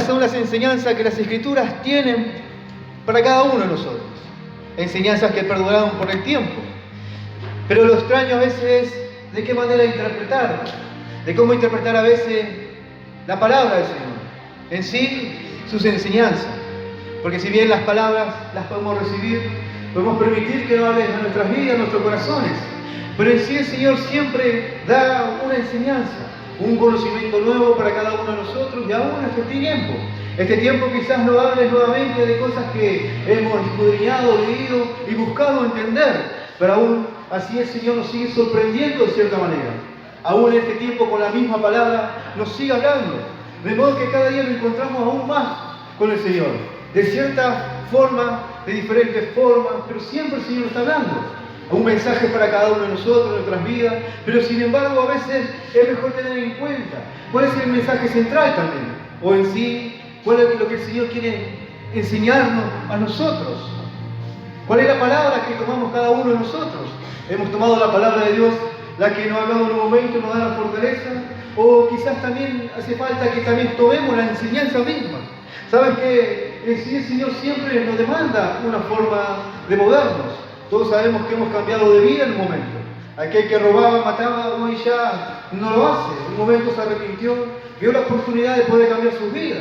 Estas son las enseñanzas que las Escrituras tienen para cada uno de nosotros. Enseñanzas que perduraron por el tiempo. Pero lo extraño a veces es de qué manera interpretar, de cómo interpretar a veces la palabra del Señor, en sí sus enseñanzas. Porque si bien las palabras las podemos recibir, podemos permitir que no hable a nuestras vidas, a nuestros corazones, pero en sí el Señor siempre da una enseñanza, un conocimiento nuevo para cada uno de nosotros y aún en este tiempo. Este tiempo quizás no hables nuevamente de cosas que hemos escudriñado, leído y buscado entender, pero aún así el Señor nos sigue sorprendiendo de cierta manera. Aún en este tiempo con la misma palabra nos sigue hablando, de modo que cada día lo encontramos aún más con el Señor, de cierta forma, de diferentes formas, pero siempre el Señor está hablando. Un mensaje para cada uno de nosotros, en nuestras vidas, pero sin embargo a veces es mejor tener en cuenta cuál es el mensaje central también, o en sí, cuál es lo que el Señor quiere enseñarnos a nosotros. ¿Cuál es la palabra que tomamos cada uno de nosotros? Hemos tomado la palabra de Dios, la que nos ha hablado en un momento, nos da la fortaleza, o quizás también hace falta que también tomemos la enseñanza misma. ¿Sabes que sí, el Señor siempre nos demanda una forma de movernos? Todos sabemos que hemos cambiado de vida en un momento. Aquel que robaba, mataba, hoy ya no lo hace. En un momento se arrepintió, vio la oportunidad de poder cambiar sus vidas.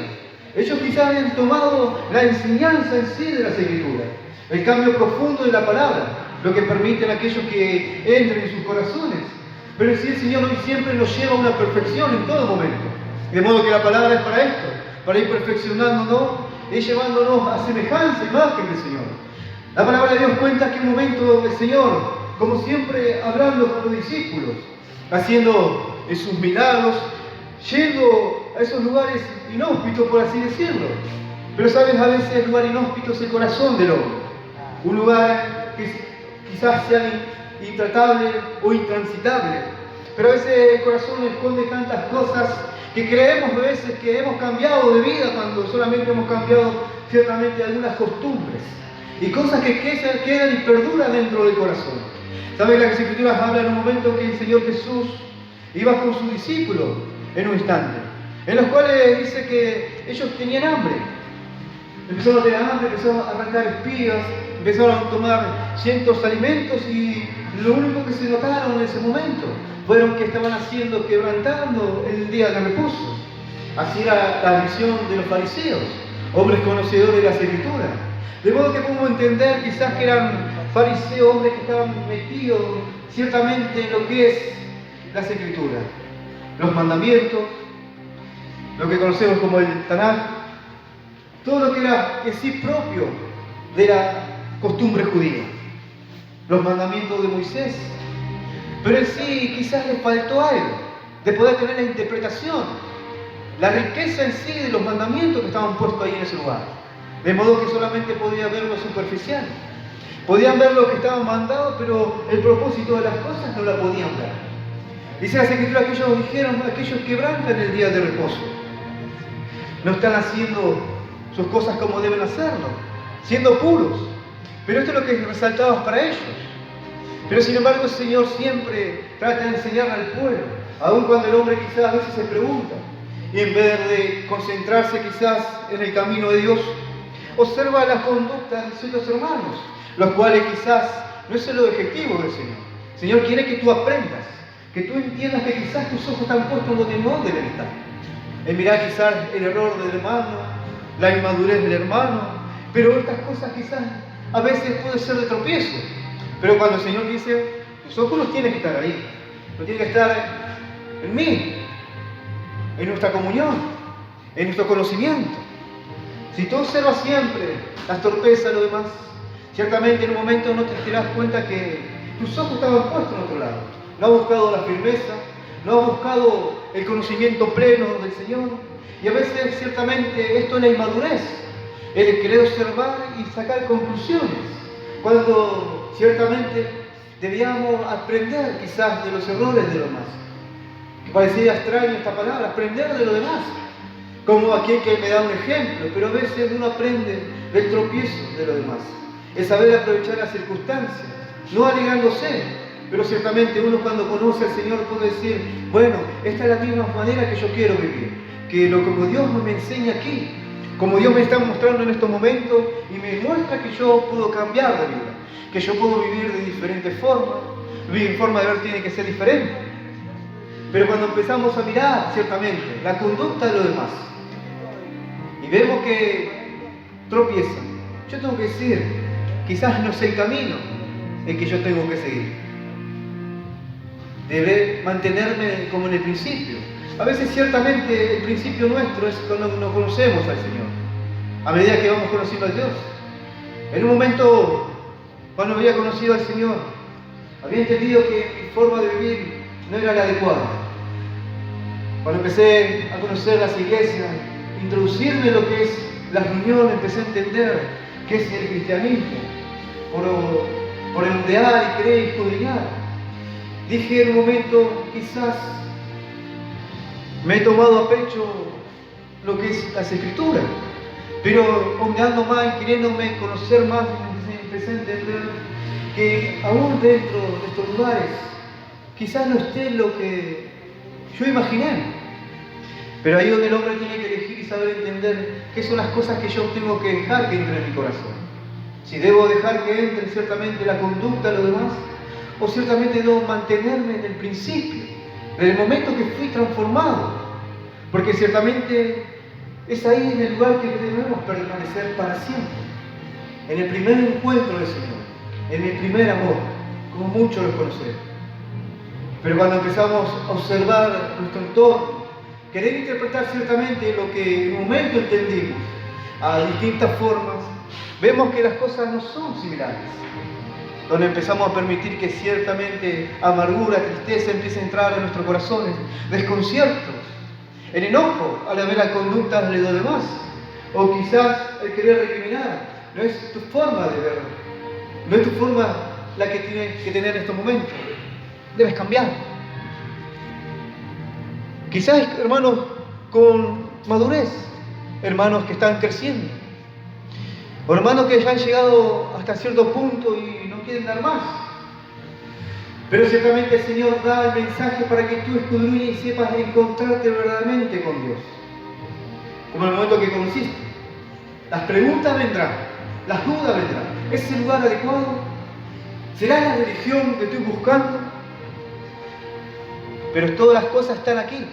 Ellos quizás habían tomado la enseñanza en sí de las Escrituras, el cambio profundo de la palabra, lo que permiten a aquellos que entren en sus corazones. Pero en sí el Señor hoy siempre nos lleva a una perfección en todo momento. De modo que la palabra es para esto, para ir perfeccionándonos y llevándonos a semejanza, imagen del Señor. La palabra de Dios cuenta que en un momento el Señor, como siempre, hablando con los discípulos, haciendo sus milagros, yendo a esos lugares inhóspitos, por así decirlo. Pero sabes, a veces el lugar inhóspito es el corazón del hombre. Un lugar que quizás sea intratable o intransitable. Pero a veces el corazón esconde tantas cosas que creemos a veces que hemos cambiado de vida cuando solamente hemos cambiado ciertamente algunas costumbres. Y cosas que quedan y perduran dentro del corazón. ¿Sabes? Las Escrituras hablan en un momento que el Señor Jesús iba con sus discípulos en un instante, en los cuales dice que ellos tenían hambre. Empezaron a tener hambre, empezaron a arrancar espigas, empezaron a tomar ciertos alimentos y lo único que se notaron en ese momento fueron que estaban haciendo, quebrantando el día de reposo. Así era la visión de los fariseos, hombres conocedores de las Escrituras. De modo que podemos entender quizás que eran fariseos, hombres que estaban metidos ciertamente en lo que es las Escrituras, los mandamientos, lo que conocemos como el Tanaj, todo lo que era en sí propio de la costumbre judía, los mandamientos de Moisés. Pero en sí quizás les faltó algo, de poder tener la interpretación, la riqueza en sí de los mandamientos que estaban puestos ahí en ese lugar. De modo que solamente podían ver lo superficial. Podían ver lo que estaban mandados, pero el propósito de las cosas no la podían ver. Dice las Escrituras que ellos dijeron, aquellos quebrantan el día de reposo. No están haciendo sus cosas como deben hacerlo, siendo puros. Pero esto es lo que resaltaba para ellos. Pero sin embargo el Señor siempre trata de enseñar al pueblo, aun cuando el hombre quizás a veces se pregunta, y en vez de concentrarse quizás en el camino de Dios, observa la conducta de sus hermanos, los cuales quizás no es el objetivo del Señor. El Señor quiere que tú aprendas, que tú entiendas que quizás tus ojos están puestos donde no deben estar. En mirar quizás el error del hermano, la inmadurez del hermano, pero estas cosas quizás a veces pueden ser de tropiezo. Pero cuando el Señor dice, tus ojos no tienen que estar ahí, no tienen que estar en mí, en nuestra comunión, en nuestro conocimiento. Si tú observas siempre las torpezas de lo demás, ciertamente en un momento no te das cuenta que tus ojos estaban puestos en otro lado. No has buscado la firmeza, no has buscado el conocimiento pleno del Señor. Y a veces ciertamente esto es la inmadurez, el querer observar y sacar conclusiones, cuando ciertamente debíamos aprender quizás de los errores de los demás. Que parecía extraño esta palabra, aprender de los demás. Como aquel que me da un ejemplo, pero a veces uno aprende del tropiezo de los demás. Es saber aprovechar las circunstancias, no alegrándose, pero ciertamente uno cuando conoce al Señor puede decir, bueno, esta es la misma manera que yo quiero vivir. que como Dios me enseña aquí, como Dios me está mostrando en estos momentos y me muestra que yo puedo cambiar de vida, que yo puedo vivir de diferentes formas, mi forma de ver tiene que ser diferente. Pero cuando empezamos a mirar, ciertamente, la conducta de los demás, y vemos que tropiezan, yo tengo que decir, quizás no es el camino el que yo tengo que seguir. Deberé mantenerme como en el principio. A veces ciertamente el principio nuestro es cuando no conocemos al Señor, a medida que vamos conociendo a Dios. En un momento, cuando había conocido al Señor, había entendido que mi forma de vivir no era la adecuada. Cuando empecé a conocer las iglesias, introducirme en lo que es la reunión, empecé a entender qué es el cristianismo, por ondear y creer y escudriñar. Dije en un momento, quizás me he tomado a pecho lo que es las Escrituras, pero ondeando más y queriéndome conocer más, empecé a entender que aún dentro de estos lugares, quizás no esté lo que yo imaginé. Pero ahí donde el hombre tiene que elegir y saber entender qué son las cosas que yo tengo que dejar que entre en mi corazón. Si debo dejar que entre ciertamente la conducta de los demás, o ciertamente debo mantenerme en el principio, desde el momento que fui transformado. Porque ciertamente es ahí en el lugar que debemos permanecer para siempre. En el primer encuentro del Señor, en el primer amor, como muchos lo conocemos. Pero cuando empezamos a observar nuestro entorno, querer interpretar ciertamente lo que en un momento entendimos a distintas formas, vemos que las cosas no son similares. Donde empezamos a permitir que ciertamente amargura, tristeza empiece a entrar en nuestros corazones, desconciertos, el enojo al ver la conducta de los demás, o quizás el querer recriminar. No es tu forma de verlo, no es tu forma la que tienes que tener en estos momentos. Debes cambiar. Quizás, hermanos, con madurez, hermanos que están creciendo, o hermanos que ya han llegado hasta cierto punto y no quieren dar más. Pero ciertamente el Señor da el mensaje para que tú escudriñes y sepas encontrarte verdaderamente con Dios. Como en el momento que conociste. Las preguntas vendrán, las dudas vendrán. ¿Es el lugar adecuado? ¿Será la religión que estoy buscando? Pero todas las cosas están aquí,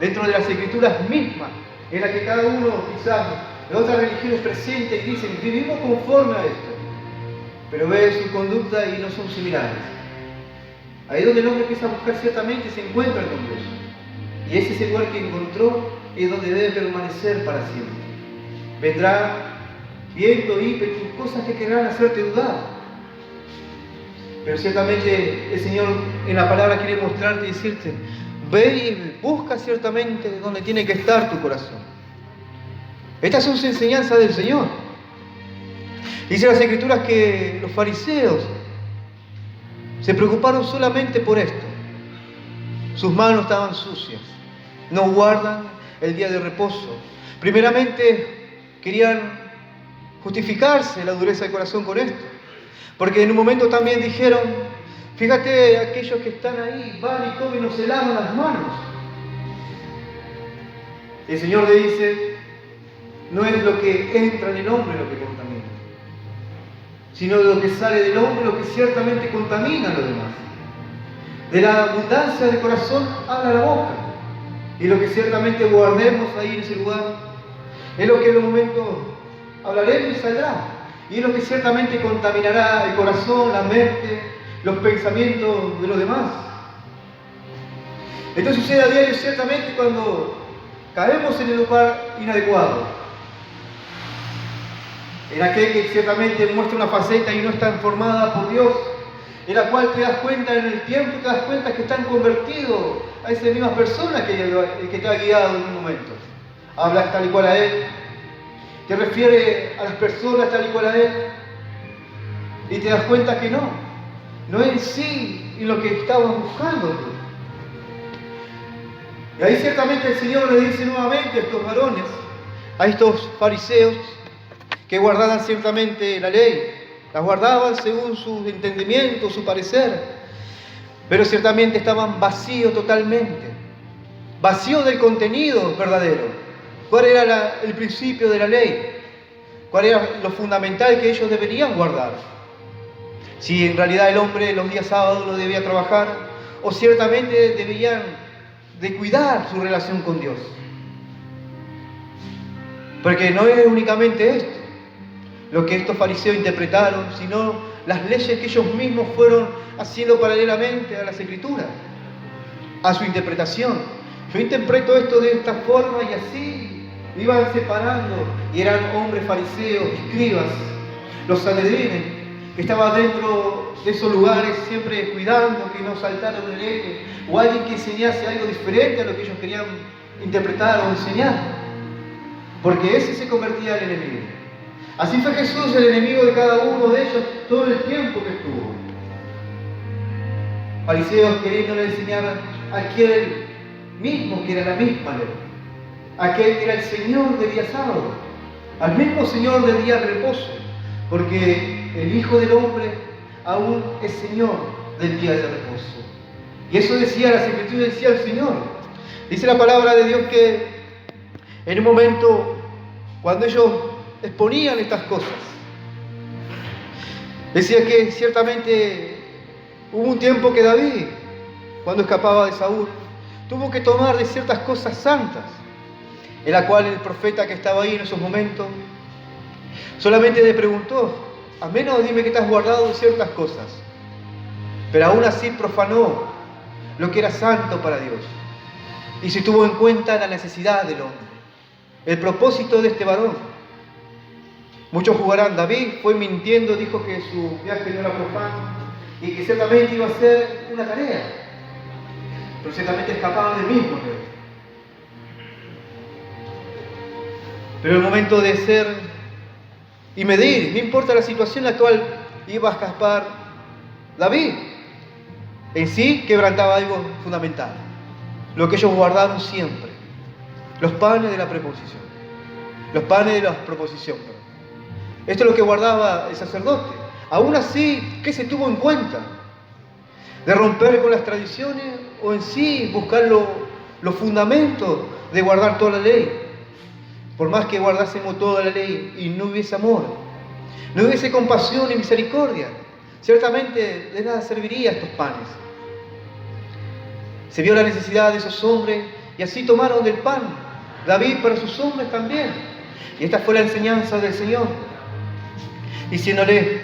dentro de las Escrituras mismas, en las que cada uno quizás de otras religiones presente y dicen, vivimos conforme a esto, pero ve su conducta y no son similares. Ahí es donde el hombre empieza a buscar ciertamente y se encuentra con Dios. Y ese es el lugar que encontró y es donde debe permanecer para siempre. Vendrá viento, ímpetu, cosas que querrán hacerte dudar. Pero ciertamente el Señor en la palabra quiere mostrarte y decirte, ve y busca ciertamente donde tiene que estar tu corazón. Estas son enseñanzas del Señor. Dice las Escrituras que los fariseos se preocuparon solamente por esto. Sus manos estaban sucias. No guardan el día de reposo. Primeramente querían justificarse la dureza del corazón con esto. Porque en un momento también dijeron, fíjate, aquellos que están ahí van y comen y no se lavan las manos. Y el Señor le dice, no es lo que entra en el hombre lo que contamina, sino lo que sale del hombre lo que ciertamente contamina a los demás. De la abundancia del corazón habla la boca. Y lo que ciertamente guardemos ahí en ese lugar es lo que en un momento hablaremos y saldrá. Y es lo que ciertamente contaminará el corazón, la mente, los pensamientos de los demás. Esto sucede a diario ciertamente cuando caemos en el lugar inadecuado. En aquel que ciertamente muestra una faceta y no está formada por Dios, en la cual te das cuenta en el tiempo, te das cuenta que están convertidos a esas mismas personas que te ha guiado en un momento. Hablas tal y cual a Él, te refiere a las personas tal y cual a Él, y te das cuenta que no es en sí en lo que estabas buscando tú. Y ahí ciertamente el Señor le dice nuevamente a estos varones, a estos fariseos, que guardaban ciertamente la ley, la guardaban según su entendimiento, su parecer, pero ciertamente estaban vacíos totalmente. vacío del contenido verdadero. ¿Cuál era el principio de la ley? ¿Cuál era lo fundamental que ellos deberían guardar? Si en realidad el hombre los días sábados no debía trabajar, o ciertamente debían de cuidar su relación con Dios. Porque no es únicamente esto lo que estos fariseos interpretaron, sino las leyes que ellos mismos fueron haciendo paralelamente a las Escrituras, a su interpretación. Yo interpreto esto de esta forma y así iban separando, y eran hombres fariseos, escribas, los sanedrines, que estaban dentro de esos lugares siempre cuidando que no saltara un hereje o alguien que enseñase algo diferente a lo que ellos querían interpretar o enseñar, porque ese se convertía en enemigo. Así fue Jesús el enemigo de cada uno de ellos todo el tiempo que estuvo. Fariseos queriéndole enseñar a aquel mismo que era la misma ley, aquel que era el Señor del día sábado, al mismo Señor del día de reposo, porque el Hijo del Hombre aún es Señor del día de reposo. Y eso decía las Escrituras, decía el Señor. Dice la palabra de Dios que en un momento, cuando ellos exponían estas cosas, decía que ciertamente hubo un tiempo que David, cuando escapaba de Saúl, tuvo que tomar de ciertas cosas santas, en la cual el profeta que estaba ahí en esos momentos solamente le preguntó: a menos dime que te has guardado de ciertas cosas. Pero aún así profanó lo que era santo para Dios, y se tuvo en cuenta la necesidad del hombre, el propósito de este varón. Muchos jugarán: David fue mintiendo, dijo que su viaje no era profano y que ciertamente iba a hacer una tarea, pero ciertamente escapaba del mismo. Pero el momento de ser y medir, no importa la situación en la cual iba a escapar David, en sí quebrantaba algo fundamental, lo que ellos guardaron siempre: los panes de la preposición, los panes de la proposición. Esto es lo que guardaba el sacerdote. Aún así, ¿qué se tuvo en cuenta? ¿De romper con las tradiciones o en sí buscar los fundamentos de guardar toda la ley? Por más que guardásemos toda la ley y no hubiese amor, no hubiese compasión y misericordia, ciertamente de nada serviría estos panes. Se vio la necesidad de esos hombres y así tomaron del pan, David para sus hombres también. Y esta fue la enseñanza del Señor, diciéndole: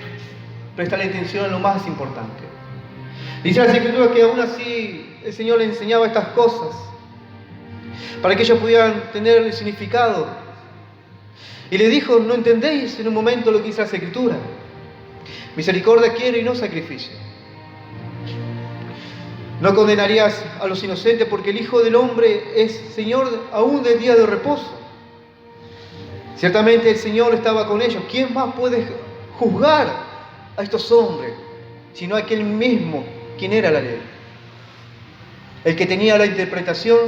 prestale atención a lo más importante. Dice la Escritura que aún así el Señor le enseñaba estas cosas para que ellos pudieran tener el significado. Y le dijo: ¿no entendéis en un momento lo que dice la Escritura? Misericordia quiere y no sacrificio. No condenarías a los inocentes, porque el Hijo del Hombre es Señor aún del día de reposo. Ciertamente el Señor estaba con ellos. ¿Quién más puede juzgar a estos hombres sino aquel mismo quien era la ley? El que tenía la interpretación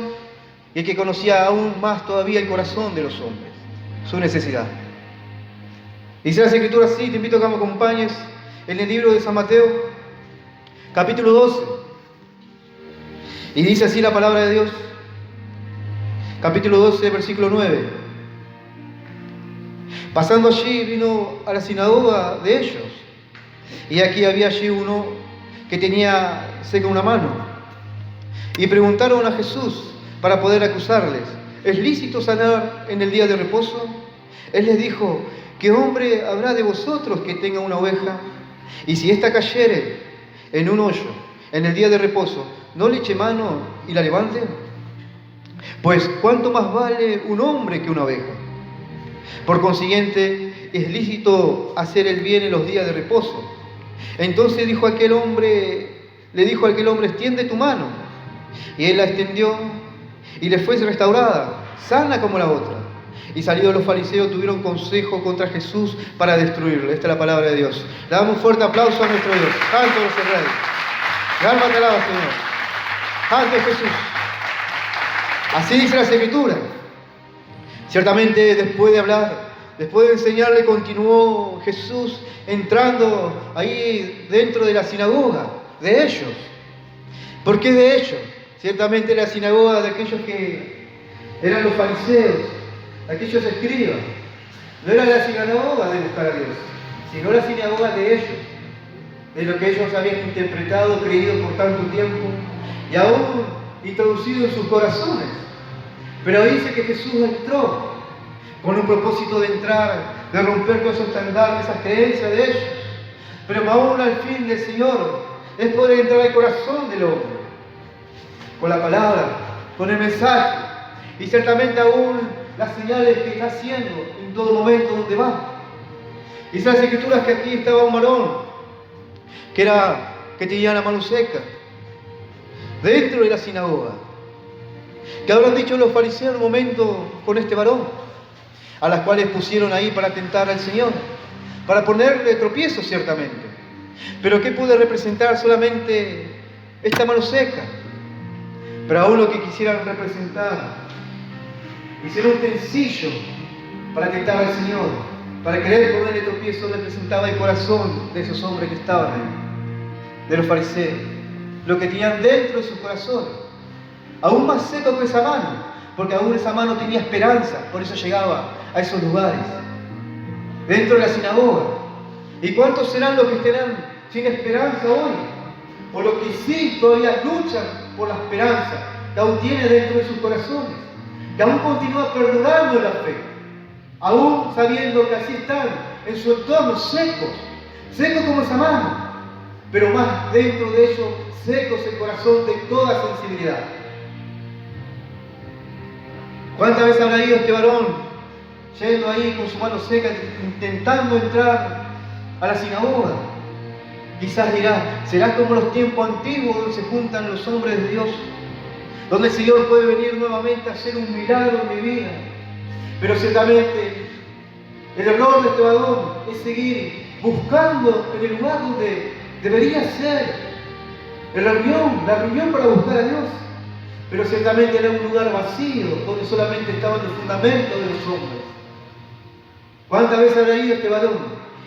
y el que conocía aún más todavía el corazón de los hombres, su necesidad. Dice la Escritura así, te invito a que me acompañes en el libro de San Mateo, capítulo 12. Y dice así la palabra de Dios, capítulo 12, versículo 9. Pasando allí, vino a la sinagoga de ellos, y aquí había allí uno que tenía seca una mano. Y preguntaron a Jesús para poder acusarles: ¿es lícito sanar en el día de reposo? Él les dijo: ¿qué hombre habrá de vosotros que tenga una oveja, y si ésta cayere en un hoyo en el día de reposo, no le eche mano y la levante? Pues ¿cuánto más vale un hombre que una oveja? Por consiguiente, es lícito hacer el bien en los días de reposo. Entonces le dijo a aquel hombre: extiende tu mano. Y él la extendió y le fue restaurada, sana como la otra. Y salidos los fariseos tuvieron consejo contra Jesús para destruirlo. Esta es la palabra de Dios. Le damos un fuerte aplauso a nuestro Dios. Santo es el Rey. Mi alma te alaba, Señor. Santo es Jesús. Así dice la Escritura. Ciertamente después de hablar, después de enseñarle, continuó Jesús entrando ahí dentro de la sinagoga de ellos. ¿Por qué de ellos? ciertamente la sinagoga de aquellos que eran los fariseos, aquellos escribas. No era la sinagoga de buscar a Dios, sino la sinagoga de ellos, de lo que ellos habían interpretado, creído por tanto tiempo y aún introducido en sus corazones. Pero dice que Jesús entró con un propósito de entrar, de romper con esos estandartes, esas creencias de ellos. Pero aún al fin del Señor es poder entrar al corazón del hombre, con la palabra, con el mensaje, y ciertamente aún las señales que está haciendo en todo momento donde va. Dice las Escrituras que aquí estaba un varón que tenía la mano seca dentro de la sinagoga. ¿Qué habrán dicho los fariseos en un momento con este varón? A las cuales pusieron ahí para tentar al Señor, para ponerle tropiezo ciertamente. Pero ¿qué puede representar solamente esta mano seca? Pero aún lo que quisieran representar, hicieron un utensilio para tentar al Señor, para querer ponerle tropiezo, representaba el corazón de esos hombres que estaban ahí, de los fariseos, lo que tenían dentro de sus corazones, aún más seco que esa mano, porque aún esa mano tenía esperanza, por eso llegaba a esos lugares, dentro de la sinagoga. ¿Y cuántos serán los que estarán sin esperanza hoy? O los que sí todavía luchan por la esperanza que aún tiene dentro de sus corazones, que aún continúa perdurando la fe, aún sabiendo que así están en su entorno secos como esa mano, pero más dentro de ellos secos el corazón de toda sensibilidad. ¿Cuántas veces habrá ido este varón yendo ahí con su mano seca, intentando entrar a la sinagoga? Quizás dirá, será como los tiempos antiguos donde se juntan los hombres de Dios, donde el Señor puede venir nuevamente a hacer un milagro en mi vida. Pero ciertamente el error de este varón es seguir buscando en el lugar donde debería ser la reunión para buscar a Dios. Pero ciertamente era un lugar vacío, donde solamente estaban los fundamentos de los hombres. ¿Cuántas veces habrá ido este varón?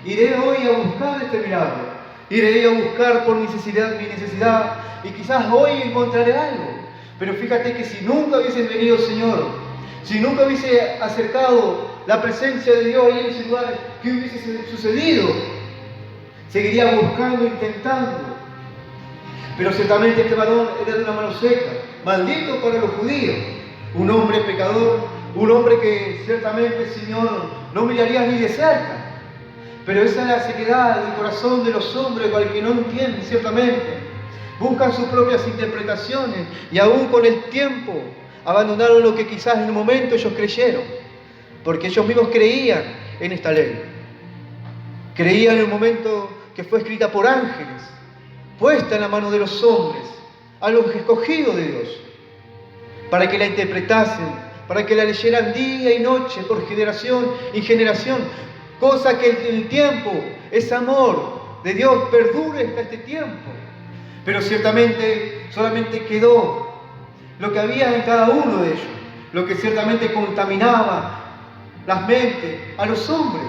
Iré hoy a buscar este milagro. Iré a buscar por mi necesidad, y quizás hoy encontraré algo. Pero fíjate que si nunca hubiese venido, Señor, si nunca hubiese acercado la presencia de Dios ahí en ese lugar, ¿qué hubiese sucedido? Seguiría buscando, intentando. Pero ciertamente este varón era de una mano seca, maldito para los judíos, un hombre pecador, un hombre que ciertamente, Señor, no mirarías ni de cerca. Pero esa es la sequedad del corazón de los hombres, para el que no entienden ciertamente. Buscan sus propias interpretaciones y aún con el tiempo abandonaron lo que quizás en un momento ellos creyeron, porque ellos mismos creían en esta ley. Creían en el momento que fue escrita por ángeles, puesta en la mano de los hombres, a los escogidos de Dios, para que la interpretasen, para que la leyeran día y noche, por generación y generación, cosa que en el tiempo, ese amor de Dios perdure hasta este tiempo. Pero ciertamente solamente quedó lo que había en cada uno de ellos, lo que ciertamente contaminaba las mentes a los hombres.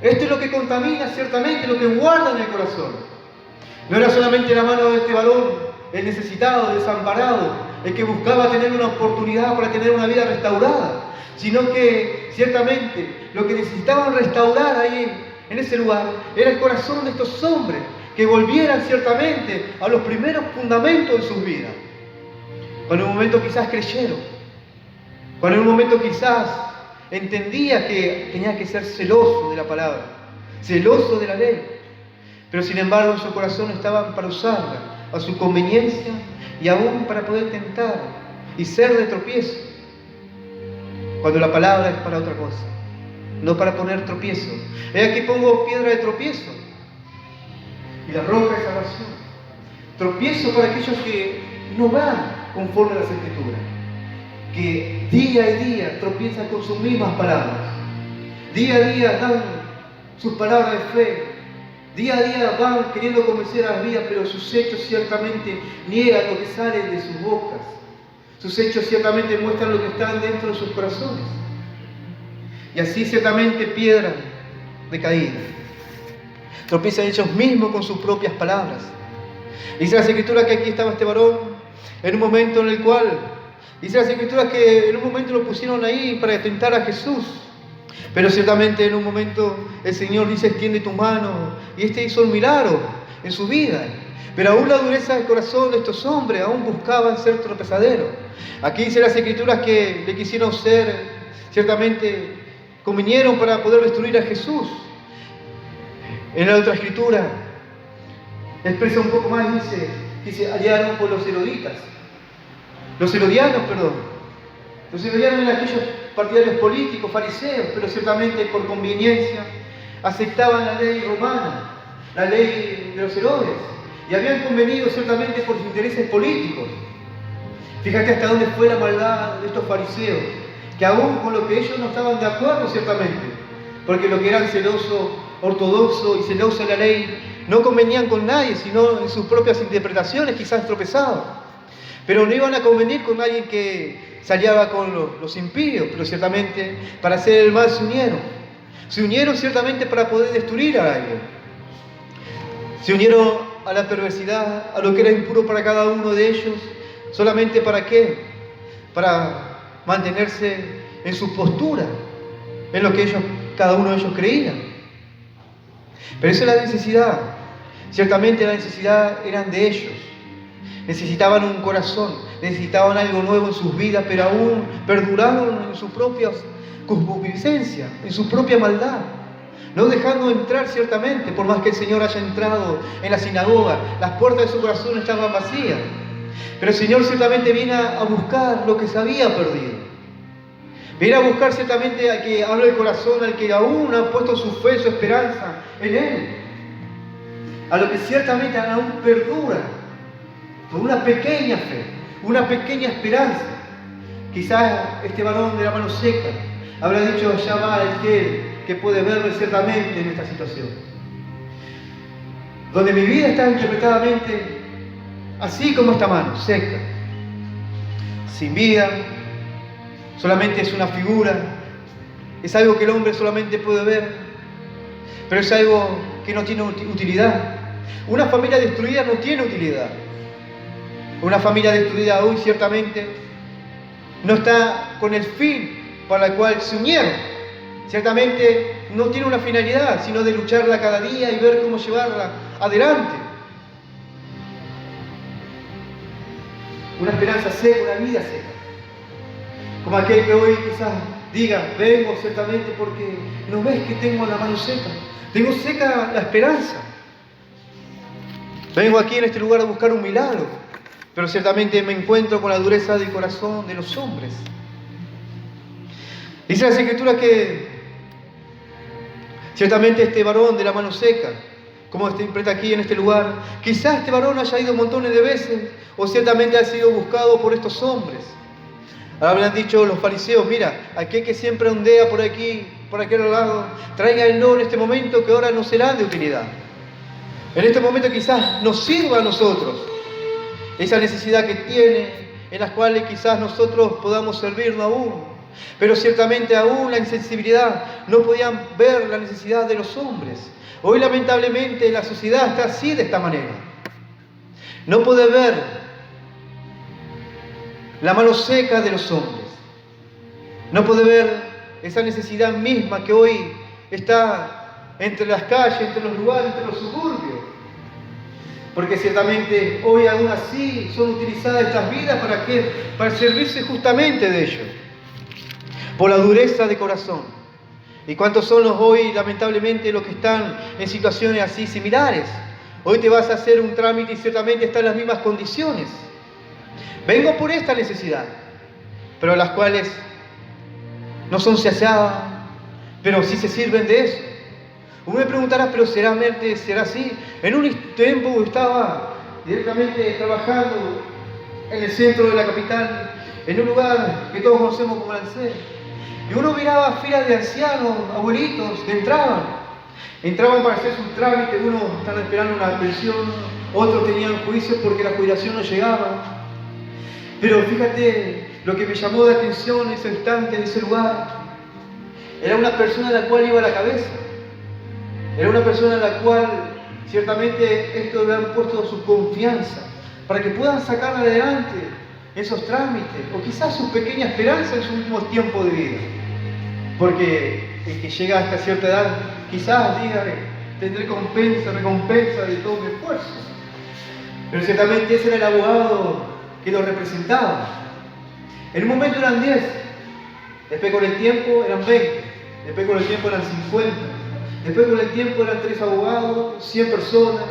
Esto es lo que contamina ciertamente, lo que guarda en el corazón. No era solamente la mano de este varón, el necesitado, el desamparado, el que buscaba tener una oportunidad para tener una vida restaurada, sino que ciertamente lo que necesitaban restaurar ahí en ese lugar era el corazón de estos hombres, que volvieran ciertamente a los primeros fundamentos de sus vidas. Cuando en un momento quizás creyeron, cuando en un momento quizás entendía que tenía que ser celoso de la palabra, celoso de la ley, pero sin embargo en su corazón estaban para usarla a su conveniencia y aún para poder tentar y ser de tropiezo, cuando la palabra es para otra cosa, no para poner tropiezo. He aquí pongo piedra de tropiezo y la roca de salvación. Tropiezo para aquellos que no van conforme a las Escrituras, que día y día tropiezan con sus mismas palabras, día a día dan sus palabras de fe, día a día van queriendo convencer a las vidas, pero sus hechos ciertamente niegan lo que sale de sus bocas. Sus hechos ciertamente muestran lo que está dentro de sus corazones. Y así ciertamente piedra de caída. Tropiezan ellos mismos con sus propias palabras. Dice la Escritura que aquí estaba este varón en un momento en el cual, dice las Escrituras que en un momento lo pusieron ahí para tentar a Jesús. Pero ciertamente en un momento el Señor dice, extiende tu mano, y hizo un milagro en su vida. Pero aún la dureza del corazón de estos hombres, aún buscaban ser tropezaderos. Aquí dice las Escrituras que le quisieron ser, ciertamente convinieron para poder destruir a Jesús. En la otra Escritura expresa un poco más, dice que se hallaron por los herodianos, Los herodianos eran aquellos partidarios políticos, fariseos, pero ciertamente por conveniencia aceptaban la ley romana, la ley de los Herodes, y habían convenido ciertamente por sus intereses políticos. Fíjate hasta dónde fue la maldad de estos fariseos, que aún con lo que ellos no estaban de acuerdo ciertamente, porque lo que eran celosos, ortodoxos y celosos de la ley, no convenían con nadie, sino en sus propias interpretaciones quizás tropezaban. Pero no iban a convenir con alguien que se aliaba con los impíos, pero ciertamente para hacer el mal se unieron. Se unieron ciertamente para poder destruir a alguien. Se unieron a la perversidad, a lo que era impuro para cada uno de ellos. ¿Solamente para qué? Para mantenerse en su postura, en lo que cada uno de ellos creían. Pero esa es la necesidad. Ciertamente la necesidad eran de ellos. Necesitaban un corazón, necesitaban algo nuevo en sus vidas, pero aún perduraron en sus propias concupiscencias, en su propia maldad, no dejando entrar ciertamente, por más que el Señor haya entrado en la sinagoga, las puertas de su corazón estaban vacías. Pero el Señor ciertamente viene a buscar lo que se había perdido. Viene a buscar ciertamente al que habla el corazón, al que aún ha puesto su fe, su esperanza en Él, a lo que ciertamente aún perdura. Con una pequeña fe, una pequeña esperanza. Quizás este varón de la mano seca habrá dicho, ya va aquel que puede verme ciertamente en esta situación. Donde mi vida está interpretadamente así como esta mano, seca, sin vida, solamente es una figura, es algo que el hombre solamente puede ver, pero es algo que no tiene utilidad. Una familia destruida no tiene utilidad. Una familia destruida hoy ciertamente no está con el fin para el cual se unieron. Ciertamente no tiene una finalidad, sino de lucharla cada día y ver cómo llevarla adelante. Una esperanza seca, una vida seca. Como aquel que hoy quizás diga, vengo ciertamente porque no ves que tengo la mano seca. Tengo seca la esperanza. Vengo aquí en este lugar a buscar un milagro. Pero ciertamente me encuentro con la dureza del corazón de los hombres. Dice la Escritura que ciertamente este varón de la mano seca, como se interpreta aquí en este lugar, quizás este varón haya ido montones de veces, o ciertamente ha sido buscado por estos hombres. Ahora habrán dicho los fariseos, mira, aquel que siempre ondea por aquí, por aquel lado, tráiganlo en este momento que ahora no será de utilidad. En este momento quizás nos sirva a nosotros. Esa necesidad que tiene, en las cuales quizás nosotros podamos servirnos aún. Pero ciertamente aún la insensibilidad, no podían ver la necesidad de los hombres. Hoy lamentablemente la sociedad está así, de esta manera. No puede ver la mano seca de los hombres. No puede ver esa necesidad misma que hoy está entre las calles, entre los lugares, entre los suburbios. Porque ciertamente hoy aún así son utilizadas estas vidas ¿para qué? Para servirse justamente de ellos. Por la dureza de corazón. ¿Y cuántos son los hoy, lamentablemente, los que están en situaciones así similares? Hoy te vas a hacer un trámite y ciertamente están en las mismas condiciones. Vengo por esta necesidad, pero las cuales no son saciadas, pero sí se sirven de eso. Uno me preguntará, pero ¿será así? En un tiempo estaba directamente trabajando en el centro de la capital, en un lugar que todos conocemos como Lancet. Y uno miraba filas de ancianos, abuelitos, que entraban para hacer su trámite, unos estaban esperando una pensión, otros tenían juicios porque la jubilación no llegaba. Pero fíjate, lo que me llamó la atención en ese instante, en ese lugar, era una persona a la cual iba a la cabeza. Era una persona a la cual ciertamente estos le han puesto su confianza, para que puedan sacar adelante esos trámites, o quizás su pequeña esperanza en sus últimos tiempos de vida. Porque el que llega hasta cierta edad, quizás diga, tendré recompensa de todo mi esfuerzo. Pero ciertamente ese era el abogado que lo representaba. En un momento eran 10, después con el tiempo eran 20, después con el tiempo eran 50, después con el tiempo eran 3 abogados, 100 personas.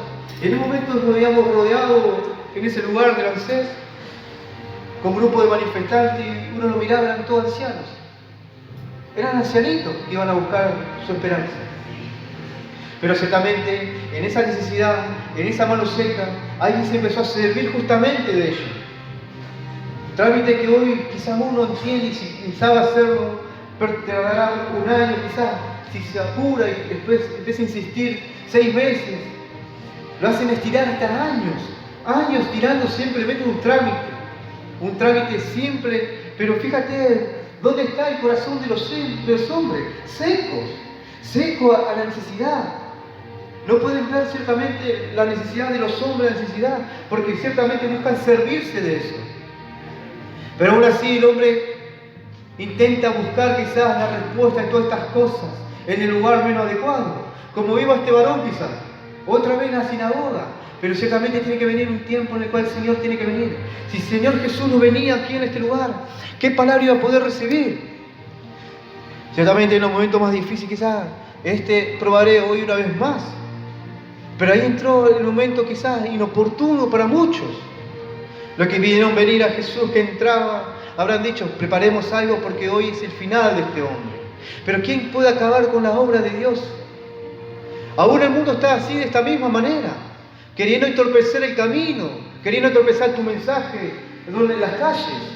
En un momento nos habíamos rodeado en ese lugar del ANSES con un grupo de manifestantes y uno lo miraba, eran todos ancianos. Eran ancianitos que iban a buscar su esperanza. Pero ciertamente en esa necesidad, en esa mano seca, alguien se empezó a servir justamente de ello. Trámite que hoy quizás uno entiende y si sabe hacerlo, tardará un año quizás, si se apura y después empieza a insistir 6 meses. Lo hacen estirar hasta años tirando simplemente un trámite simple, pero fíjate dónde está el corazón de los hombres, seco a la necesidad. No pueden ver ciertamente la necesidad de los hombres, la necesidad, porque ciertamente buscan servirse de eso. Pero aún así el hombre intenta buscar quizás la respuesta en todas estas cosas, en el lugar menos adecuado, como iba este varón quizás, otra vez en la sinagoga. Pero ciertamente tiene que venir un tiempo en el cual el Señor tiene que venir. Si el Señor Jesús no venía aquí en este lugar, ¿qué palabra iba a poder recibir? Ciertamente en los momentos más difíciles quizás, probaré hoy una vez más. Pero ahí entró el momento quizás inoportuno para muchos. Los que vieron venir a Jesús que entraba, habrán dicho, preparemos algo porque hoy es el final de este hombre. Pero ¿quién puede acabar con la obra de Dios? Aún el mundo está así, de esta misma manera, queriendo entorpecer el camino, queriendo entorpecer tu mensaje en las calles.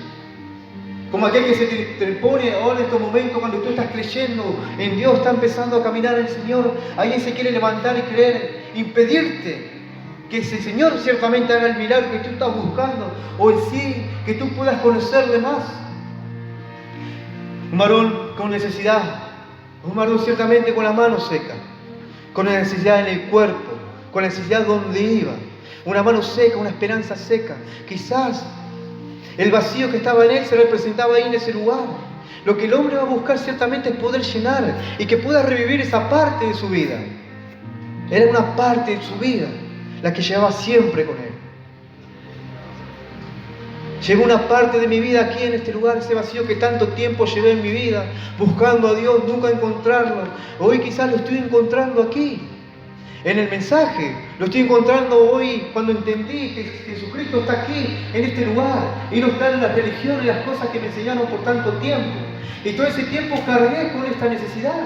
Como aquel que se te pone ahora en estos momentos cuando tú estás creyendo en Dios, está empezando a caminar en el Señor, alguien se quiere levantar y querer impedirte que ese Señor ciertamente haga el milagro que tú estás buscando, o en sí que tú puedas conocerle más. Un varón con necesidad, un varón ciertamente con la mano seca, con la necesidad en el cuerpo, con la necesidad donde iba, una mano seca, una esperanza seca. Quizás el vacío que estaba en él se representaba ahí en ese lugar. Lo que el hombre va a buscar ciertamente es poder llenar y que pueda revivir esa parte de su vida. Era una parte de su vida la que llevaba siempre con él. Llegó una parte de mi vida aquí en este lugar, ese vacío que tanto tiempo llevé en mi vida, buscando a Dios, nunca encontrarlo. Hoy quizás lo estoy encontrando aquí, en el mensaje. Lo estoy encontrando hoy cuando entendí que Jesucristo está aquí, en este lugar, y no está en las religiones y las cosas que me enseñaron por tanto tiempo. Y todo ese tiempo cargué con esta necesidad.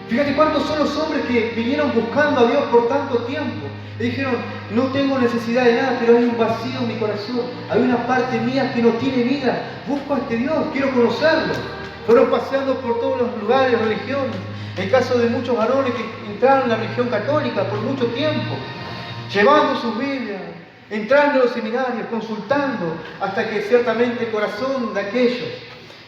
Fíjate cuántos son los hombres que vinieron buscando a Dios por tanto tiempo. Y dijeron, no tengo necesidad de nada, pero hay un vacío en mi corazón. Hay una parte mía que no tiene vida. Busco a este Dios, quiero conocerlo. Fueron paseando por todos los lugares, religiones. El caso de muchos varones que entraron en la religión católica por mucho tiempo, llevando sus Biblias, entrando a los seminarios, consultando, hasta que ciertamente el corazón de aquellos,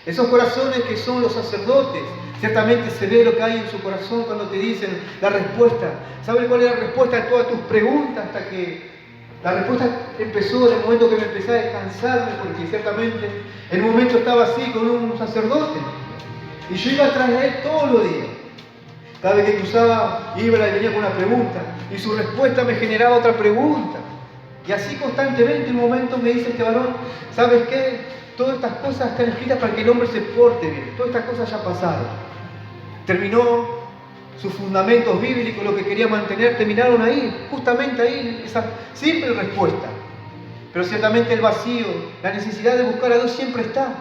esos corazones que son los sacerdotes, ciertamente se ve lo que hay en su corazón cuando te dicen la respuesta. ¿Sabes cuál es la respuesta a todas tus preguntas? Hasta que la respuesta empezó en el momento que me empecé a descansarme, porque ciertamente en un momento estaba así con un sacerdote. Y yo iba atrás de él todos los días. Cada vez que cruzaba, iba y venía con una pregunta. Y su respuesta me generaba otra pregunta. Y así constantemente, en un momento me dice este varón, ¿sabes qué? Todas estas cosas están escritas para que el hombre se porte bien. Todas estas cosas ya pasaron. Terminó sus fundamentos bíblicos, lo que quería mantener, terminaron ahí, justamente ahí, esa simple respuesta. Pero ciertamente el vacío, la necesidad de buscar a Dios siempre está.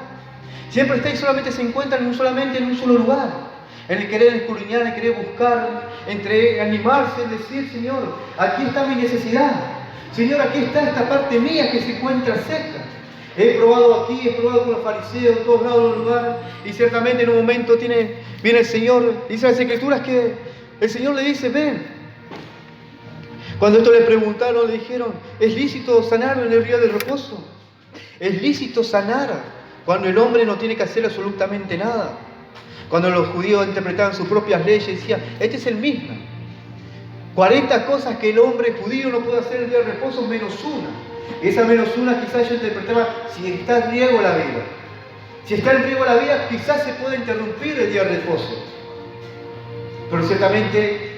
Siempre está y solamente se encuentra solamente en un solo lugar. En el querer escudriñar, en el querer buscar, entre animarse, en decir, Señor, aquí está mi necesidad. Señor, aquí está esta parte mía que se encuentra seca. He probado aquí, he probado con los fariseos, en todos lados del lugar, y ciertamente en un momento viene el Señor, dice las Escrituras que el Señor le dice, ven. Cuando esto le preguntaron, le dijeron, ¿es lícito sanar en el día del reposo? ¿Es lícito sanar cuando el hombre no tiene que hacer absolutamente nada? Cuando los judíos interpretaban sus propias leyes, decían, este es el mismo. 40 cosas que el hombre judío no puede hacer en el día del reposo menos una. Esa menos una quizás yo interpretaba si está en riesgo la vida. Si está en riesgo la vida, quizás se puede interrumpir el día de reposo. Pero ciertamente,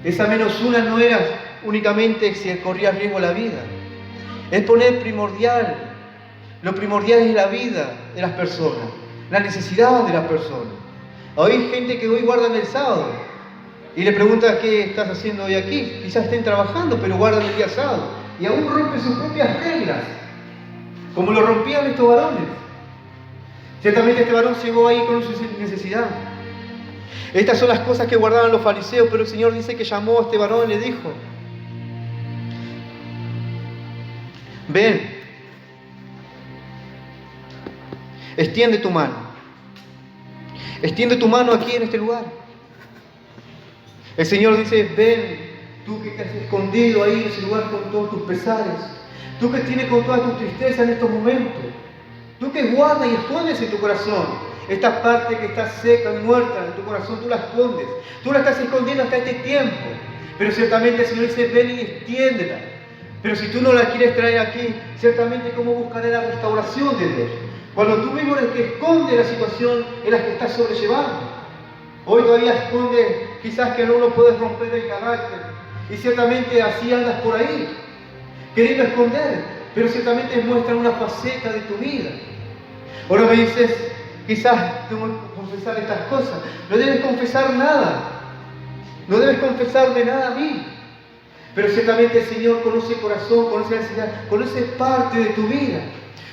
esa menos una no era únicamente si corría riesgo la vida. Es poner primordial. Lo primordial es la vida de las personas, la necesidad de las personas. Hay gente que hoy guardan el sábado y le pregunta qué estás haciendo hoy aquí. Quizás estén trabajando, pero guardan el día sábado y aún rompen sus propias reglas, como lo rompían estos varones. Ciertamente este varón llegó ahí con su necesidad. Estas son las cosas que guardaban los fariseos, pero el Señor dice que llamó a este varón y le dijo: ven, extiende tu mano. Extiende tu mano aquí en este lugar. El Señor dice: ven, tú que te has escondido ahí en ese lugar con todos tus pesares, tú que tienes con toda tu tristeza en estos momentos, tú que guardas y escondes en tu corazón esta parte que está seca y muerta en tu corazón, tú la escondes, tú la estás escondiendo hasta este tiempo, pero ciertamente el Señor dice: ven y extiéndela. Pero si tú no la quieres traer aquí, ciertamente ¿cómo buscaré la restauración de Dios? Cuando tú mismo eres que esconde la situación en la que estás sobrellevando. Hoy todavía esconde quizás que no lo puedes romper el carácter. Y ciertamente así andas por ahí, queriendo esconder. Pero ciertamente muestra una faceta de tu vida. Ahora me dices, quizás tengo que confesar estas cosas. No debes confesar nada. No debes confesarme nada a mí. Pero ciertamente el Señor conoce el corazón, conoce la necesidad, conoce parte de tu vida.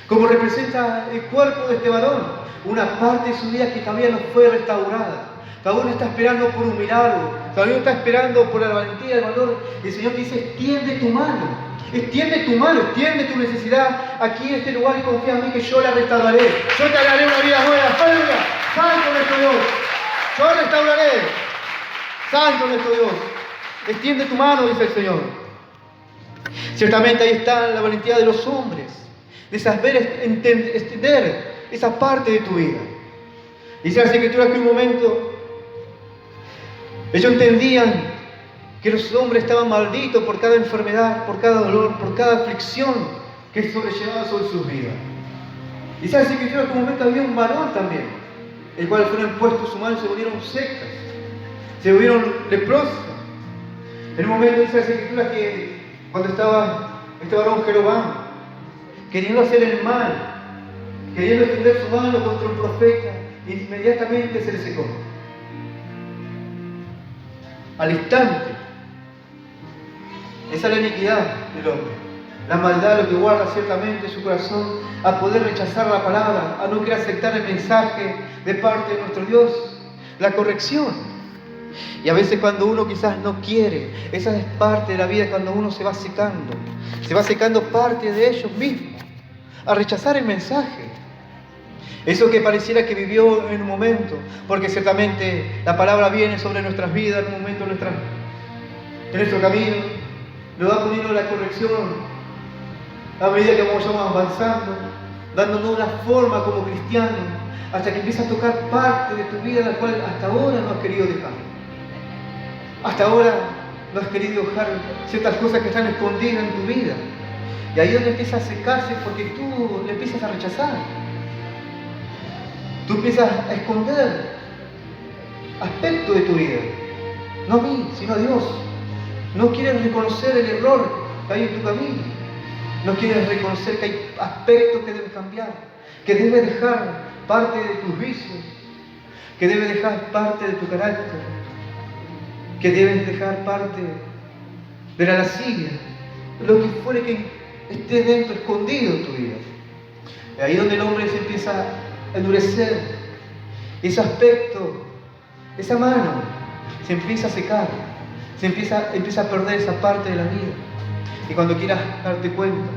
Como representa el cuerpo de este varón, una parte de su vida que todavía no fue restaurada. Todavía está esperando por un milagro, todavía está esperando por la valentía, el valor. Y el Señor dice: extiende tu mano, extiende tu necesidad aquí en este lugar y confía en mí que yo la restauraré. Yo te daré una vida nueva. ¡Aleluya! ¡Santo nuestro Dios! Yo restauraré. ¡Santo nuestro Dios! Extiende tu mano, dice el Señor. Ciertamente ahí está la valentía de los hombres, de saber extender esa parte de tu vida. Dice las Escrituras que un momento ellos entendían que los hombres estaban malditos por cada enfermedad, por cada dolor, por cada aflicción que sobrellevaba sobre sus vidas. Dice las Escrituras que en un momento había un varón también, el cual fueron puestos sus manos y se volvieron secas, se volvieron leprosos. En un momento dice las Escrituras que cuando estaba este varón Jeroboam queriendo hacer el mal, queriendo extender su mano contra un profeta, inmediatamente se le secó. Al instante. Esa es la iniquidad del hombre. La maldad, lo que guarda ciertamente su corazón, a poder rechazar la palabra, a no querer aceptar el mensaje de parte de nuestro Dios, la corrección. Y a veces cuando uno quizás no quiere, esa es parte de la vida cuando uno se va secando parte de ellos mismos, a rechazar el mensaje. Eso que pareciera que vivió en un momento, porque ciertamente la palabra viene sobre nuestras vidas en un momento en nuestro camino, nos va poniendo la corrección a medida que vamos avanzando, dándonos una forma como cristianos, hasta que empieza a tocar parte de tu vida la cual hasta ahora no has querido dejar. Hasta ahora no has querido dejar ciertas cosas que están escondidas en tu vida. Y ahí es donde empieza a secarse porque tú le empiezas a rechazar. Tú empiezas a esconder aspectos de tu vida. No a mí, sino a Dios. No quieres reconocer el error que hay en tu camino. No quieres reconocer que hay aspectos que debes cambiar. Que debes dejar parte de tus vicios. Que debes dejar parte de tu carácter. Que debes dejar parte de la lascivia. Lo que fuere que esté dentro, escondido en tu vida. Y ahí donde el hombre se empieza a endurecer, ese aspecto, esa mano, se empieza a secar, se empieza a perder esa parte de la vida. Y cuando quieras darte cuenta,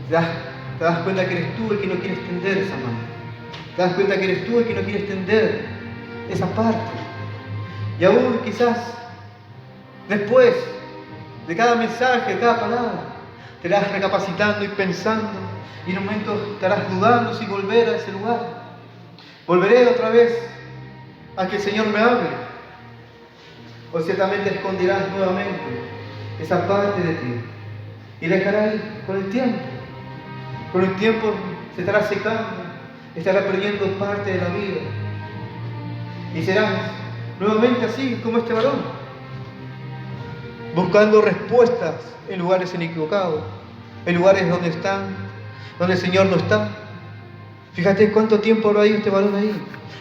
te das cuenta que eres tú el que no quiere extender esa mano. Te das cuenta que eres tú el que no quiere extender esa parte. Y aún quizás después de cada mensaje, de cada palabra, te irás recapacitando y pensando, y en un momento estarás dudando si volver a ese lugar. ¿Volveré otra vez a que el Señor me hable? O ciertamente esconderás nuevamente esa parte de ti. y la dejará ahí con el tiempo. Con el tiempo se estará secando, estará perdiendo parte de la vida. Y serás nuevamente así como este varón, buscando respuestas en lugares inequivocados, en lugares donde el Señor no está. Fíjate cuánto tiempo habrá ido este varón ahí.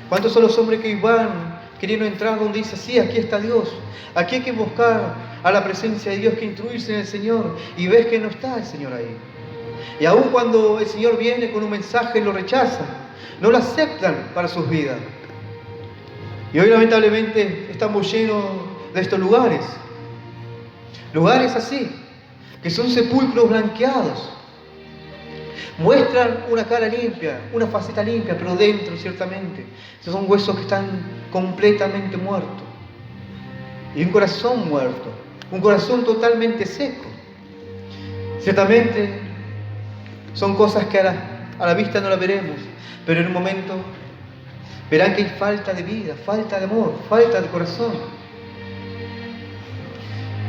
¿Cuántos son los hombres que van queriendo entrar donde dice, sí, aquí está Dios? Aquí hay que buscar a la presencia de Dios, que instruirse en el Señor, y ves que no está el Señor ahí. Y aun cuando el Señor viene con un mensaje, lo rechazan, no lo aceptan para sus vidas. Y hoy lamentablemente estamos llenos de estos lugares. Lugares así, que son sepulcros blanqueados. Muestran una cara limpia, una faceta limpia, pero dentro ciertamente son huesos que están completamente muertos. Y un corazón muerto, un corazón totalmente seco. Ciertamente son cosas que a la vista no las veremos, pero en un momento verán que hay falta de vida, falta de amor, falta de corazón.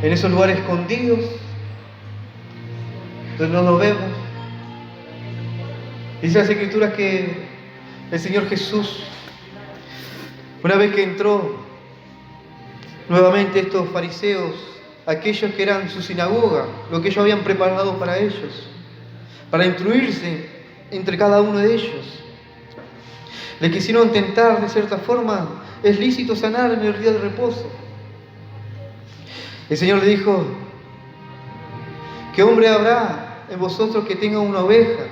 En esos lugares escondidos, donde no nos vemos, dice las Escrituras que el Señor Jesús, una vez que entró nuevamente estos fariseos, aquellos que eran su sinagoga, lo que ellos habían preparado para ellos, para instruirse entre cada uno de ellos, le quisieron tentar de cierta forma, es lícito sanar en el día de reposo. El Señor le dijo, ¿qué hombre habrá en vosotros que tenga una oveja?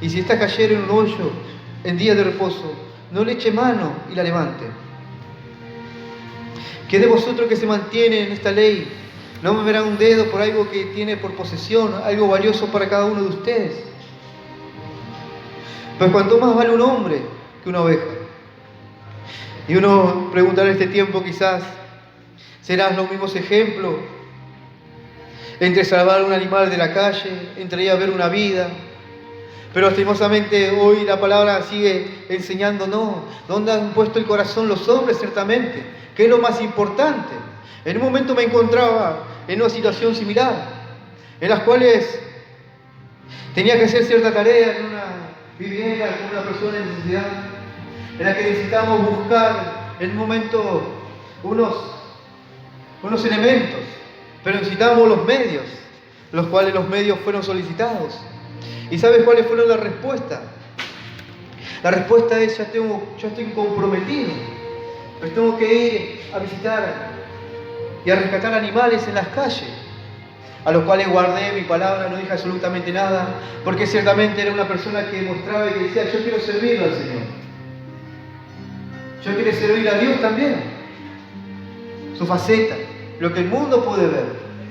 Y si ésta cayera en un hoyo en día de reposo, no le eche mano y la levante. ¿Qué de vosotros que se mantiene en esta ley no me verá un dedo por algo que tiene por posesión, algo valioso para cada uno de ustedes? Pues cuanto más vale un hombre que una oveja. Y uno preguntará en este tiempo quizás, ¿serán los mismos ejemplos entre salvar un animal de la calle, entre ir a ver una vida? Pero lastimosamente hoy la palabra sigue enseñando, no, ¿dónde han puesto el corazón los hombres ciertamente? ¿Qué es lo más importante? En un momento me encontraba en una situación similar, en las cuales tenía que hacer cierta tarea en una vivienda con una persona en necesidad, en la que necesitábamos buscar en un momento unos elementos, pero necesitábamos los medios, los cuales los medios fueron solicitados. ¿Y sabes cuáles fueron las respuestas? La respuesta es, yo estoy comprometido, pues tengo que ir a visitar y a rescatar animales en las calles, a los cuales guardé mi palabra, no dije absolutamente nada, porque ciertamente era una persona que mostraba y que decía, yo quiero servir al Señor. Yo quiero servir a Dios también. Su faceta, lo que el mundo puede ver,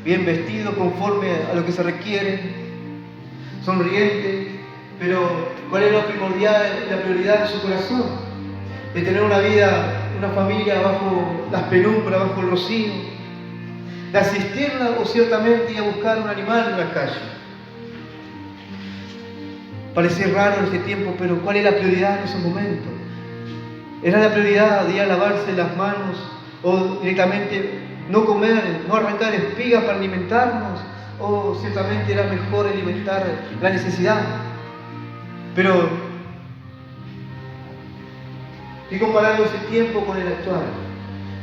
bien vestido conforme a lo que se requiere, sonriente, pero ¿cuál es lo primordial, la prioridad de su corazón? De tener una vida, una familia bajo las penumbras, bajo el rocío, de asistirla o ciertamente ir a buscar un animal en la calle. Parece raro en este tiempo, pero ¿cuál es la prioridad en esos momentos? ¿Era la prioridad de ir a lavarse las manos o directamente no comer, no arrancar espigas para alimentarnos? ¿O ciertamente era mejor alimentar la necesidad? Pero, y comparando ese tiempo con el actual,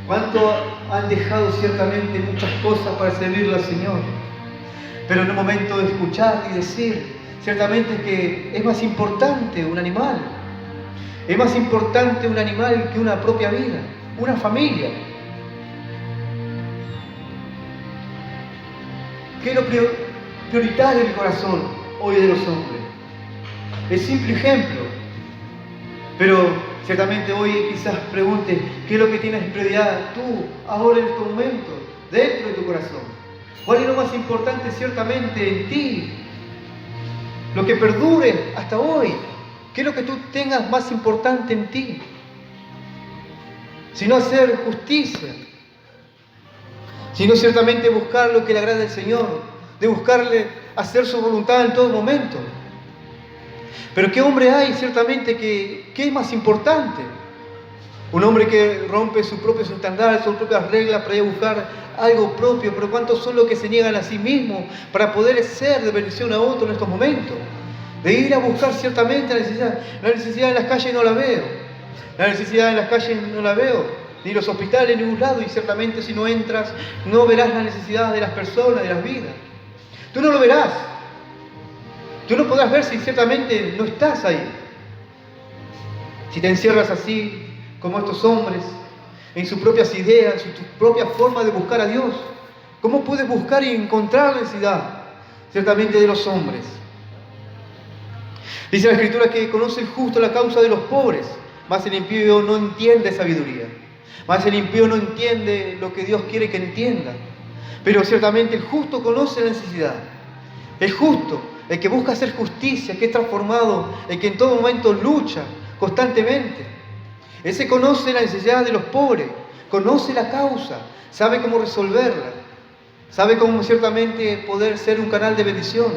¿cuánto han dejado ciertamente muchas cosas para servirle al Señor? Pero en un momento de escuchar y decir, ciertamente que es más importante un animal. Es más importante un animal que una propia vida, una familia. ¿Qué es lo prioritario en el corazón hoy de los hombres? El simple ejemplo. Pero ciertamente hoy quizás preguntes, ¿qué es lo que tienes prioridad tú, ahora en estos momentos, dentro de tu corazón? ¿Cuál es lo más importante ciertamente en ti? Lo que perdure hasta hoy. ¿Qué es lo que tú tengas más importante en ti? Sino hacer justicia. Sino ciertamente buscar lo que le agrada al Señor, de buscarle hacer su voluntad en todo momento. Pero ¿qué hombre hay ciertamente que es más importante? Un hombre que rompe sus propios estándares, sus propias reglas para ir a buscar algo propio. Pero ¿cuántos son los que se niegan a sí mismos para poder ser de bendición a otro en estos momentos? De ir a buscar ciertamente la necesidad. La necesidad en las calles no la veo. La necesidad en las calles no la veo. Ni los hospitales, ni ningún lado. Y ciertamente si no entras, no verás la necesidad de las personas, de las vidas. Tú no lo verás. Tú no podrás ver si ciertamente no estás ahí. Si te encierras así, como estos hombres, en sus propias ideas, en su propia forma de buscar a Dios. ¿Cómo puedes buscar y encontrar la necesidad? Ciertamente de los hombres. Dice la Escritura que conoce el justo la causa de los pobres, mas el impío no entiende sabiduría. Mas el impío no entiende lo que Dios quiere que entienda. Pero ciertamente el justo conoce la necesidad. El justo, el que busca hacer justicia, que es transformado, el que en todo momento lucha constantemente. Ese conoce la necesidad de los pobres, conoce la causa, sabe cómo resolverla, sabe cómo ciertamente poder ser un canal de bendición,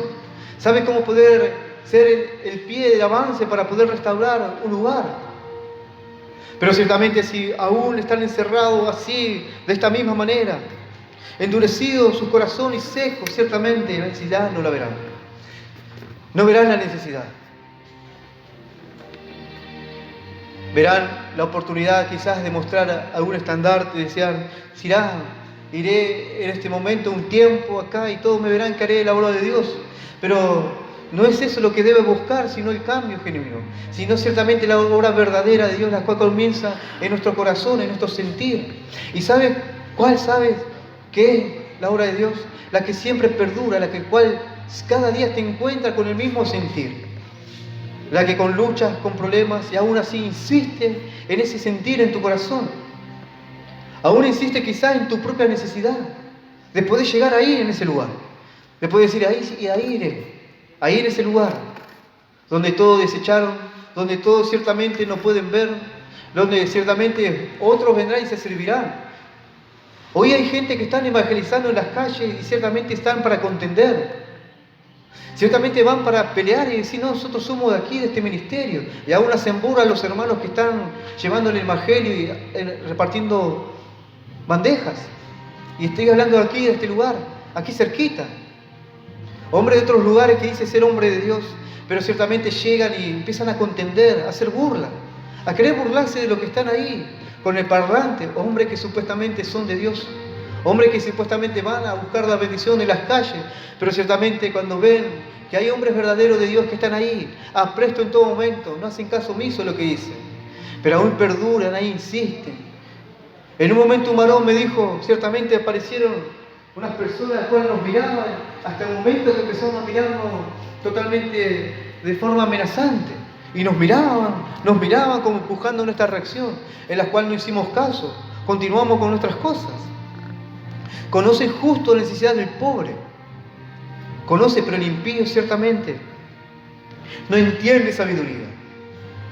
sabe cómo poder ser el pie de avance para poder restaurar un lugar. Pero ciertamente si aún están encerrados así, de esta misma manera, endurecidos sus corazones y secos, ciertamente la necesidad no la verán. No verán la necesidad. Verán la oportunidad quizás de mostrar algún estandarte, de decir, iré en este momento un tiempo acá y todos me verán que haré la obra de Dios. Pero no es eso lo que debe buscar, sino el cambio genuino, sino ciertamente la obra verdadera de Dios, la cual comienza en nuestro corazón, en nuestro sentir. ¿Y sabes cuál sabes que es la obra de Dios? La que siempre perdura, la que cual cada día te encuentra con el mismo sentir. La que con luchas, con problemas y aún así insiste en ese sentir en tu corazón. Aún insiste quizás en tu propia necesidad de poder llegar ahí en ese lugar. De poder decir, ahí iré, ahí en ese lugar donde todos desecharon, donde todos ciertamente no pueden ver, donde ciertamente otros vendrán y se servirán. Hoy hay gente que están evangelizando en las calles y ciertamente están para contender. Ciertamente van para pelear y decir, no, nosotros somos de aquí, de este ministerio. Y aún hacen burla a los hermanos que están llevando el evangelio y repartiendo bandejas. Y estoy hablando de aquí, de este lugar, aquí cerquita. Hombres de otros lugares que dicen ser hombre de Dios, pero ciertamente llegan y empiezan a contender, a hacer burla, a querer burlarse de lo que están ahí, con el parlante. Hombres que supuestamente son de Dios. Hombres que supuestamente van a buscar la bendición en las calles, pero ciertamente cuando ven que hay hombres verdaderos de Dios que están ahí, apresto en todo momento, no hacen caso omiso de lo que dicen, pero aún perduran, ahí insisten. En un momento un varón me dijo, ciertamente aparecieron unas personas las cuales nos miraban, hasta el momento que empezaron a mirarnos totalmente de forma amenazante, y nos miraban como empujando nuestra reacción, en la cual no hicimos caso, continuamos con nuestras cosas. Conoce justo la necesidad del pobre. Conoce, pero el impío ciertamente no entiende sabiduría.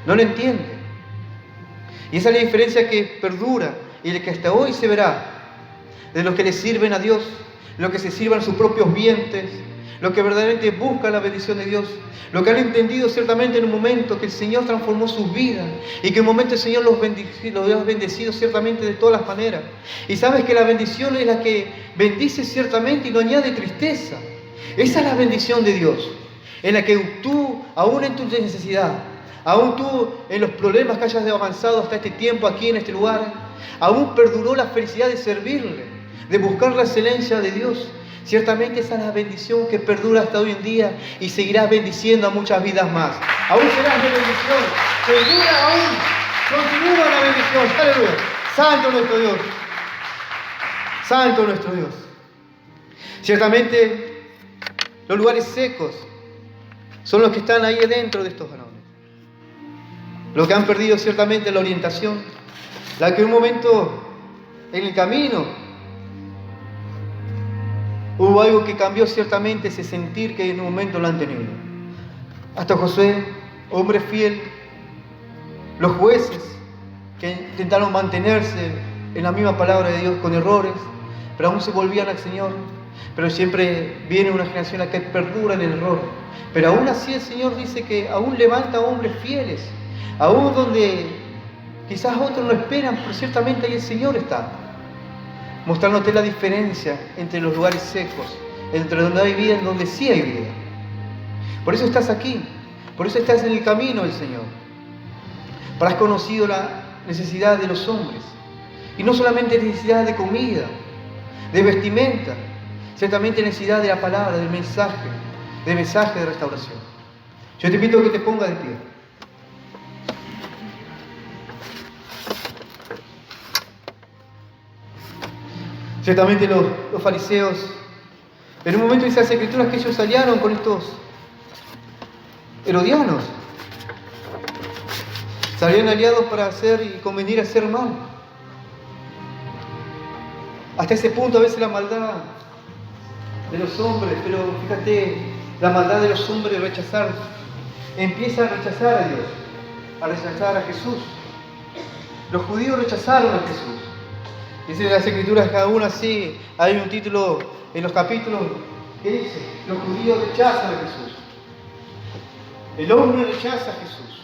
No lo entiende. Y esa es la diferencia que perdura y que hasta hoy se verá de los que le sirven a Dios, los que se sirvan sus propios vientres, los que verdaderamente buscan la bendición de Dios, los que han entendido ciertamente en un momento que el Señor transformó sus vidas y que en un momento el Señor los ha bendecido ciertamente de todas las maneras. Y sabes que la bendición es la que bendice ciertamente y no añade tristeza. Esa es la bendición de Dios, en la que tú, aún en tu necesidad, aún tú en los problemas que hayas avanzado hasta este tiempo aquí en este lugar, aún perduró la felicidad de servirle, de buscar la excelencia de Dios. Ciertamente esa es la bendición que perdura hasta hoy en día y seguirás bendiciendo a muchas vidas más. Aún serás de bendición, perdura aún, continúa la bendición. Aleluya. Santo nuestro Dios. Santo nuestro Dios. Ciertamente los lugares secos son los que están ahí dentro de estos varones. Los que han perdido ciertamente la orientación, la que en un momento en el camino hubo algo que cambió ciertamente ese sentir que en un momento lo han tenido. Hasta Josué, hombre fiel, los jueces que intentaron mantenerse en la misma palabra de Dios con errores, pero aún se volvían al Señor. Pero siempre viene una generación a que perdura en el error. Pero aún así el Señor dice que aún levanta hombres fieles, aún donde Quizás otros no esperan, pero ciertamente ahí el Señor está, mostrándote la diferencia entre los lugares secos, entre donde hay vida y donde sí hay vida. Por eso estás aquí, por eso estás en el camino del Señor, para has conocido la necesidad de los hombres, y no solamente necesidad de comida, de vestimenta, ciertamente necesidad de la palabra, del mensaje de restauración. Yo te invito a que te pongas de pie. Ciertamente los fariseos, en un momento dice las Escrituras que ellos aliaron con estos herodianos. Se habían aliados para hacer y convenir a hacer mal. Hasta ese punto a veces la maldad de los hombres, pero fíjate, la maldad de los hombres empieza a rechazar a Dios, a rechazar a Jesús. Los judíos rechazaron a Jesús. Dice en las Escrituras que aún así hay un título en los capítulos que dice: los judíos rechazan a Jesús. El hombre rechaza a Jesús.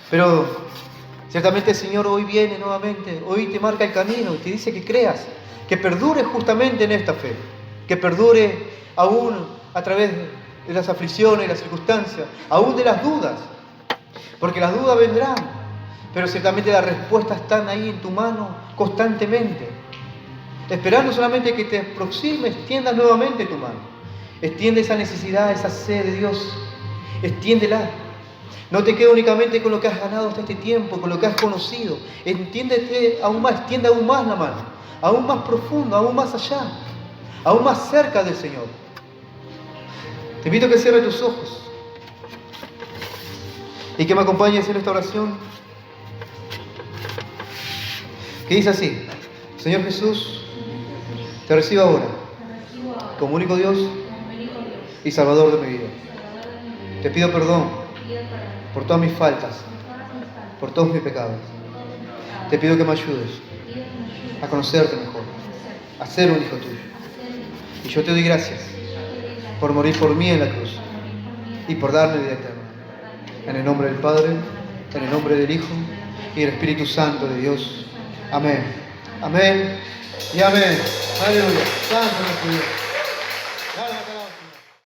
Pero ciertamente el Señor hoy viene nuevamente, hoy te marca el camino y te dice que creas, que perdures justamente en esta fe, que perdure aún a través de las aflicciones, las circunstancias, aún de las dudas, porque las dudas vendrán, pero ciertamente las respuestas están ahí en tu mano constantemente, esperando solamente que te aproximes, extiendas nuevamente tu mano, extiende esa necesidad, esa sed de Dios, extiéndela. No te quedes únicamente con lo que has ganado hasta este tiempo, con lo que has conocido. Extiende aún más la mano, aún más profundo, aún más allá, aún más cerca del Señor. Te invito a que cierres tus ojos y que me acompañes en esta oración, que dice así: Señor Jesús, te recibo ahora como único Dios y Salvador de mi vida. Te pido perdón por todas mis faltas, por todos mis pecados. Te pido que me ayudes a conocerte mejor, a ser un hijo tuyo. Y yo te doy gracias por morir por mí en la cruz y por darme vida eterna. En el nombre del Padre, en el nombre del Hijo y del Espíritu Santo de Dios. Amén. Amén y amén. Aleluya. Santo nuestro Dios.